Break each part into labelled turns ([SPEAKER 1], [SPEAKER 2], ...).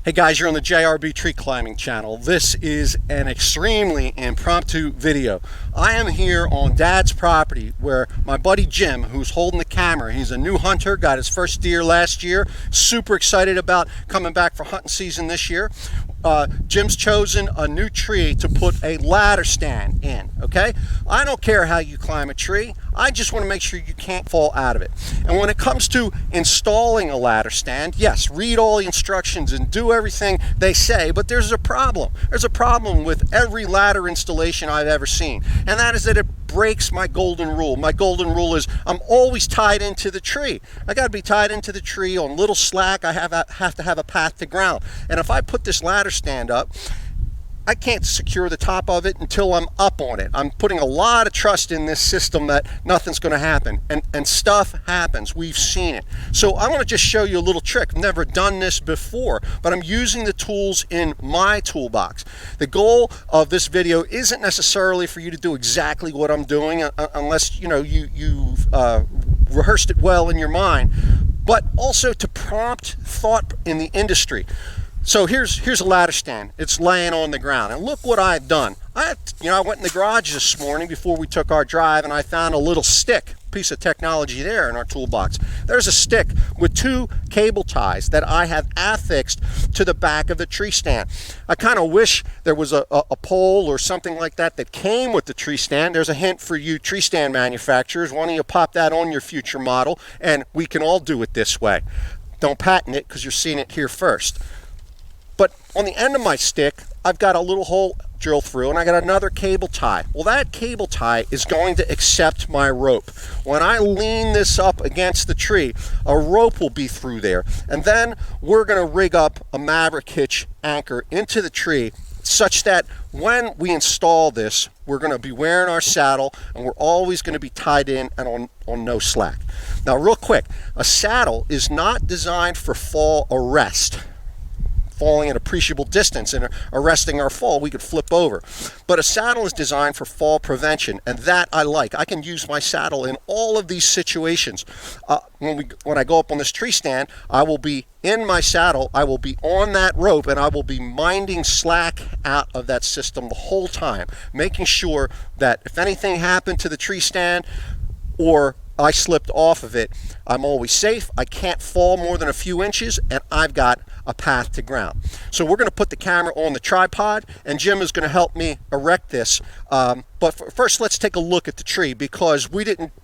[SPEAKER 1] Hey guys, you're on the JRB Tree Climbing channel. This is an extremely impromptu video. I am here on Dad's property where my buddy Jim, who's holding the camera, he's a new hunter, got his first deer last year, super excited about coming back for hunting season this year. Jim's chosen a new tree to put a ladder stand in, okay? I don't care how you climb a tree, I just want to make sure you can't fall out of it. And when it comes to installing a ladder stand, yes, read all the instructions and do everything they say, but there's a problem. There's a problem with every ladder installation I've ever seen, and that is that it breaks my golden rule. My golden rule is I'm always tied into the tree. I got to be tied into the tree on little slack. I have to have a path to ground. And if I put this ladder stand up, I can't secure the top of it until I'm up on it. I'm putting a lot of trust in this system that nothing's going to happen, and stuff happens. We've seen it. So I want to just show you a little trick. I've never done this before, but I'm using the tools in my toolbox. The goal of this video isn't necessarily for you to do exactly what I'm doing, unless you've rehearsed it well in your mind, but also to prompt thought in the industry. So here's a ladder stand. It's laying on the ground, and look what I've done. I went in the garage this morning before we took our drive, and I found a little piece of technology there in our toolbox. There's a stick with two cable ties that I have affixed to the back of the tree stand. I kind of wish there was a pole or something like that that came with the tree stand. There's a hint for you tree stand manufacturers. Why don't you pop that on your future model, and we can all do it this way. Don't patent it because you're seeing it here first. But on the end of my stick, I've got a little hole drilled through, and I got another cable tie. Well, that cable tie is going to accept my rope. When I lean this up against the tree, a rope will be through there. And then we're going to rig up a Maverick hitch anchor into the tree such that when we install this, we're going to be wearing our saddle, and we're always going to be tied in and on no slack. Now, real quick, a saddle is not designed for fall arrest. Falling at appreciable distance and arresting our fall, we could flip over. But a saddle is designed for fall prevention, and that I like. I can use my saddle in all of these situations. When I go up on this tree stand, I will be in my saddle, I will be on that rope, and I will be minding slack out of that system the whole time, making sure that if anything happened to the tree stand or I slipped off of it, I'm always safe. I can't fall more than a few inches, and I've got a path to ground. So we're going to put the camera on the tripod, and Jim is going to help me erect this. But first, let's take a look at the tree, because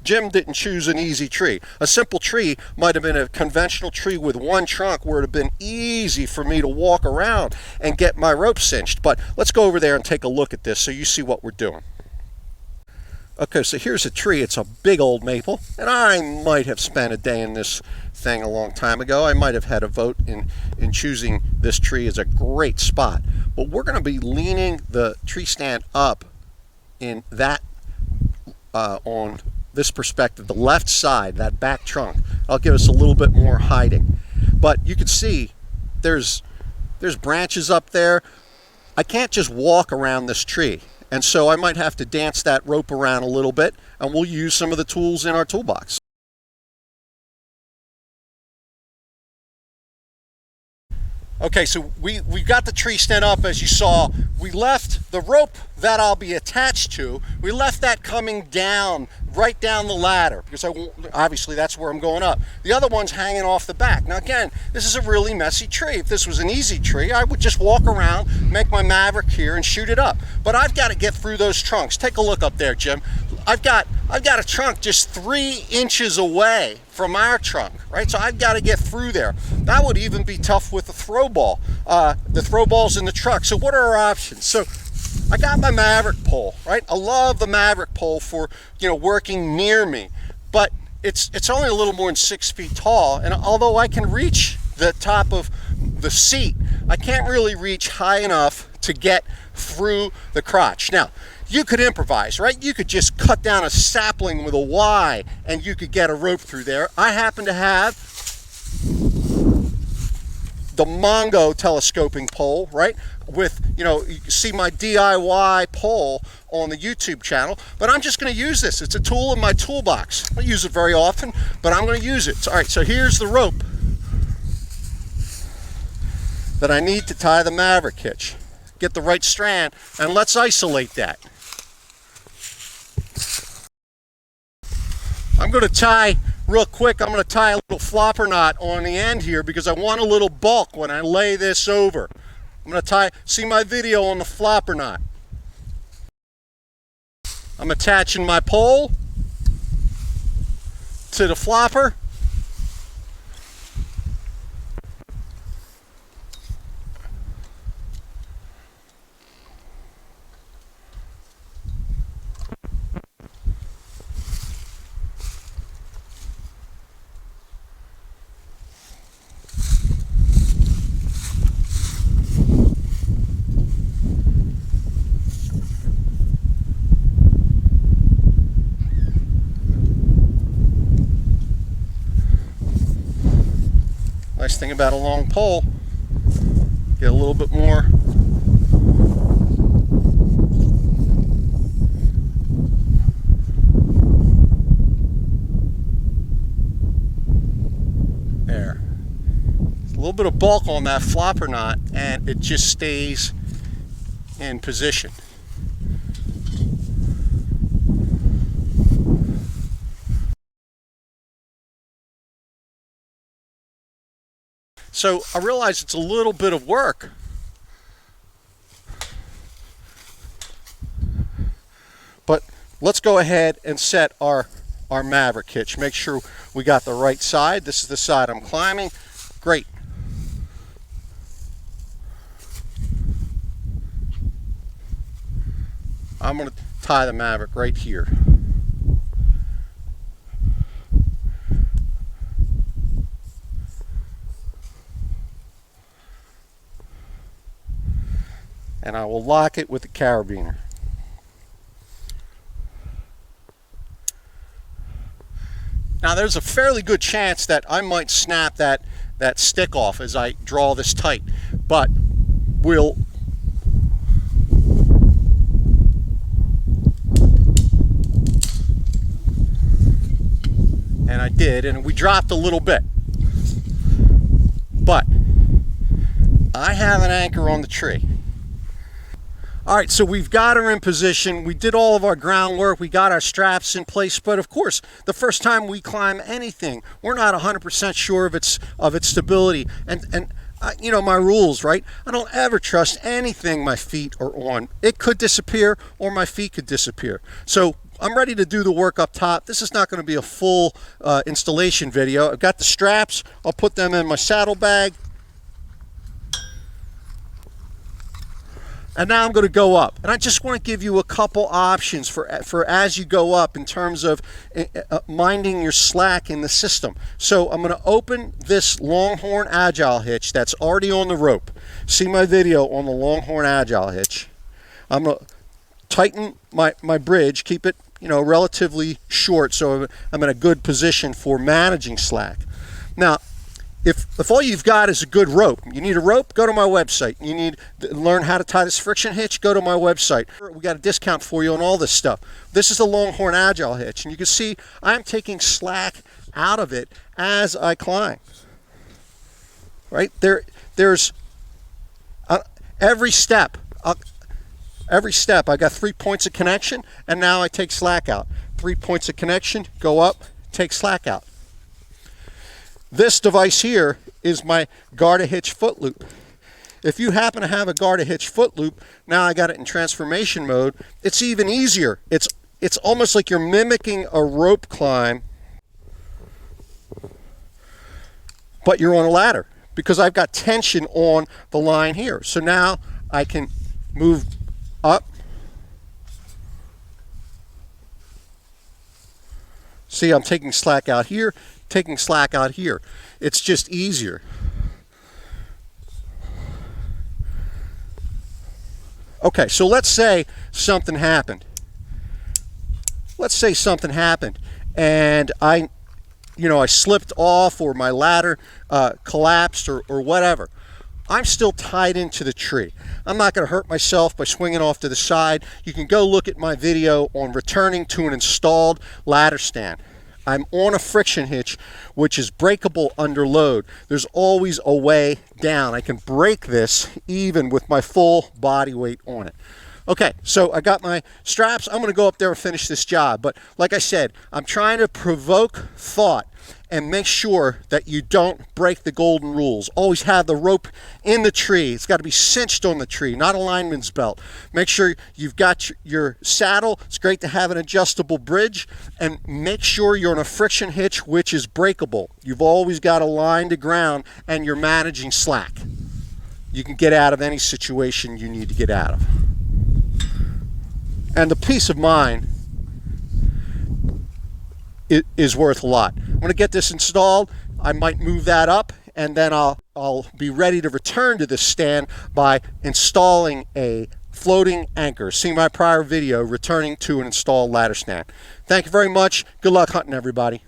[SPEAKER 1] Jim didn't choose an easy tree. A simple tree might have been a conventional tree with one trunk where it would have been easy for me to walk around and get my rope cinched. But let's go over there and take a look at this so you see what we're doing. Okay, so here's a tree. It's a big old maple, and I might have spent a day in this thing a long time ago. I might have had a vote in choosing this tree as a great spot. But we're going to be leaning the tree stand up in that on this perspective, the left side, that back trunk. I'll give us a little bit more hiding. But you can see there's branches up there. I can't just walk around this tree. And so I might have to dance that rope around a little bit, and we'll use some of the tools in our toolbox. Okay, so we got the tree stand up, as you saw. We left the rope that I'll be attached to, we left that coming down, right down the ladder, because obviously that's where I'm going up. The other one's hanging off the back. Now again, this is a really messy tree. If this was an easy tree, I would just walk around, make my Maverick here, and shoot it up. But I've got to get through those trunks. Take a look up there, Jim. I've got a trunk just 3 inches away from our trunk, right? So I've got to get through there. That would even be tough with a throw ball. The throw ball's in the truck. So what are our options? So I got my Maverick pole, right? I love the Maverick pole for, working near me, but it's only a little more than 6 feet tall. And although I can reach the top of the seat, I can't really reach high enough to get through the crotch. Now, you could improvise, right? You could just cut down a sapling with a Y and you could get a rope through there. I happen to have the Mongo telescoping pole, right? With, you see my DIY pole on the YouTube channel, but I'm just going to use this. It's a tool in my toolbox. I don't use it very often, but I'm going to use it. All right, so here's the rope. that I need to tie the Maverick hitch. Get the right strand, and let's isolate that. I'm going to tie, real quick, I'm going to tie a little flopper knot on the end here because I want a little bulk when I lay this over. I'm going to tie, see my video on the flopper knot. I'm attaching my pole to the flopper. Nice thing about a long pole, get a little bit more there. A little bit of bulk on that flopper knot and it just stays in position. So I realize it's a little bit of work, but let's go ahead and set our Maverick hitch. Make sure we got the right side. This is the side I'm climbing. Great. I'm going to tie the Maverick right here. And I will lock it with the carabiner. Now there's a fairly good chance that I might snap that stick off as I draw this tight, but we'll and I did, and we dropped a little bit, but I have an anchor on the tree. All right, so we've got her in position. We did all of our groundwork. We got our straps in place. But of course, the first time we climb anything, we're not 100% sure of its stability. And you know my rules, right? I don't ever trust anything my feet are on. It could disappear, or my feet could disappear. So I'm ready to do the work up top. This is not going to be a full installation video. I've got the straps. I'll put them in my saddle bag. And now I'm going to go up, and I just want to give you a couple options for as you go up in terms of minding your slack in the system. So I'm going to open this Longhorn Agile hitch that's already on the rope. See my video on the Longhorn Agile hitch. I'm going to tighten my bridge, keep it relatively short, so I'm in a good position for managing slack. Now, if all you've got is a good rope, you need a rope, go to my website. You need to learn how to tie this friction hitch, go to my website. We got a discount for you on all this stuff. This is the Longhorn Agile hitch, and you can see I'm taking slack out of it as I climb. Right? There's every step I got 3 points of connection, and now I take slack out. 3 points of connection, go up, take slack out. This device here is my Garda hitch foot loop. If you happen to have a Garda hitch foot loop, now I got it in transformation mode, it's even easier. It's almost like you're mimicking a rope climb, but you're on a ladder because I've got tension on the line here. So now I can move up. See, I'm taking slack out here, taking slack out here. It's just easier. Okay, so let's say something happened. Let's say something happened and I slipped off, or my ladder collapsed, or whatever. I'm still tied into the tree. I'm not going to hurt myself by swinging off to the side. You can go look at my video on returning to an installed ladder stand. I'm on a friction hitch, which is breakable under load. There's always a way down. I can break this even with my full body weight on it. Okay, so I got my straps. I'm going to go up there and finish this job. But like I said, I'm trying to provoke thought and make sure that you don't break the golden rules. Always have the rope in the tree. It's got to be cinched on the tree, not a lineman's belt. Make sure you've got your saddle. It's great to have an adjustable bridge. And make sure you're on a friction hitch, which is breakable. You've always got a line to ground and you're managing slack. You can get out of any situation you need to get out of. And the peace of mind is worth a lot. I'm going to get this installed. I might move that up, and then I'll be ready to return to this stand by installing a floating anchor. See my prior video, returning to an installed ladder stand. Thank you very much. Good luck hunting, everybody.